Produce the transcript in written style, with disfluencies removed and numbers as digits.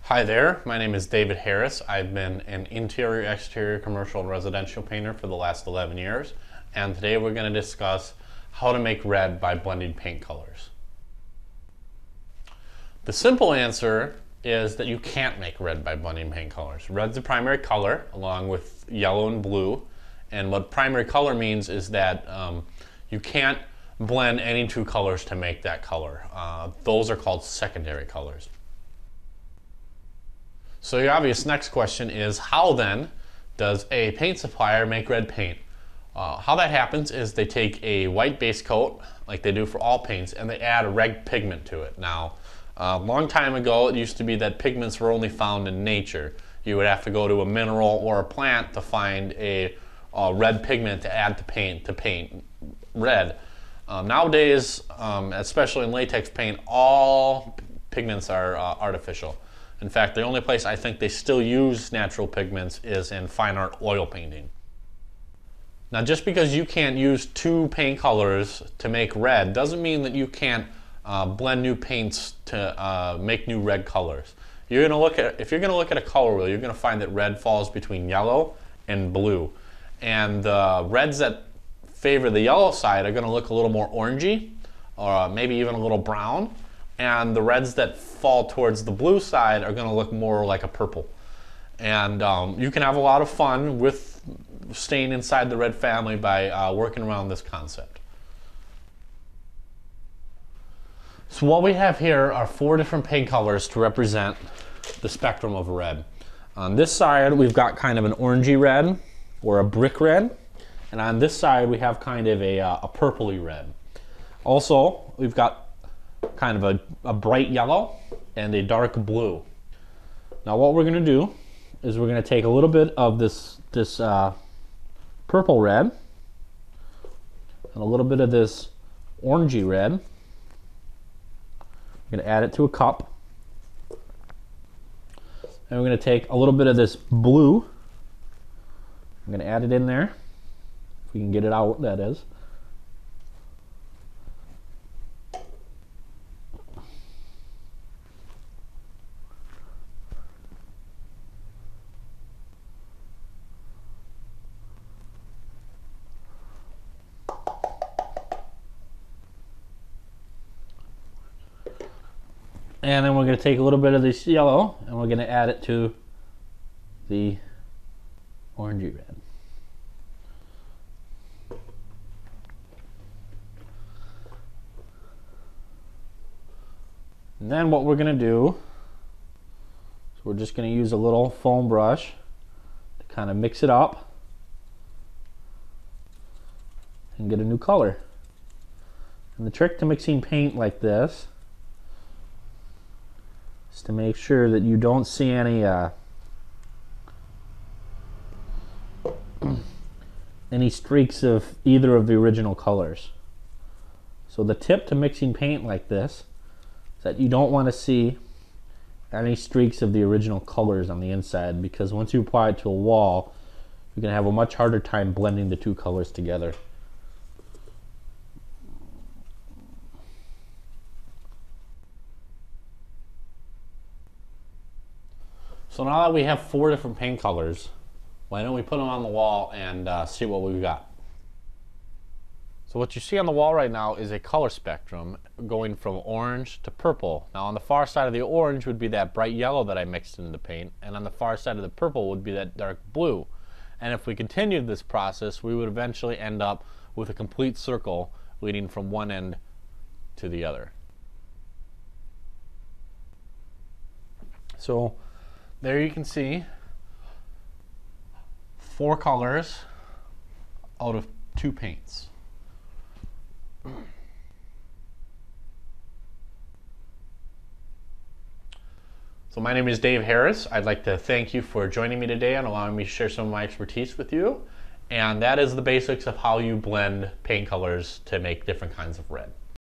Hi there, my name is David Harris. I've been an interior, exterior, commercial, and residential painter for the last 11 years. And today we're going to discuss how to make red by blending paint colors. The simple answer is that you can't make red by blending paint colors. Red's the primary color along with yellow and blue. And what primary color means is that you can't blend any two colors to make that color. Those are called secondary colors. So the obvious next question is, how then does a paint supplier make red paint? How that happens is they take a white base coat, like they do for all paints, and they add a red pigment to it. Now, a long time ago, it used to be that pigments were only found in nature. You would have to go to a mineral or a plant to find a red pigment to add to paint red. Nowadays, especially in latex paint, all pigments are artificial. In fact, the only place I think they still use natural pigments is in fine art oil painting. Now, just because you can't use two paint colors to make red doesn't mean that you can't blend new paints to make new red colors. If you're going to look at a color wheel, you're going to find that red falls between yellow and blue. And the reds that favor the yellow side are going to look a little more orangey, or maybe even a little brown. And the reds that fall towards the blue side are going to look more like a purple. And you can have a lot of fun with staying inside the red family by working around this concept. So what we have here are 4 different paint colors to represent the spectrum of red. On this side we've got kind of an orangey red or a brick red, and on this side we have kind of a purpley red. Also, we've got kind of a bright yellow and a dark blue. Now what we're going to do is we're going to take a little bit of this purple red and a little bit of this orangey red. I'm going to add it to a cup. And we're going to take a little bit of this blue. I'm going to add it in there. If we can get it out, that is. And then we're going to take a little bit of this yellow and we're going to add it to the orangey red. And then what we're going to do is we're just going to use a little foam brush to kind of mix it up and get a new color. And the trick to mixing paint like this is to make sure that you don't see any streaks of either of the original colors. So the tip to mixing paint like this is that you don't want to see any streaks of the original colors on the inside, because once you apply it to a wall, you're going to have a much harder time blending the two colors together. So now that we have 4 different paint colors, why don't we put them on the wall and see what we've got. So what you see on the wall right now is a color spectrum going from orange to purple. Now on the far side of the orange would be that bright yellow that I mixed into the paint, and on the far side of the purple would be that dark blue. And if we continued this process, we would eventually end up with a complete circle leading from one end to the other. So there you can see 4 colors out of 2 paints. So my name is Dave Harris. I'd like to thank you for joining me today and allowing me to share some of my expertise with you. And that is the basics of how you blend paint colors to make different kinds of red.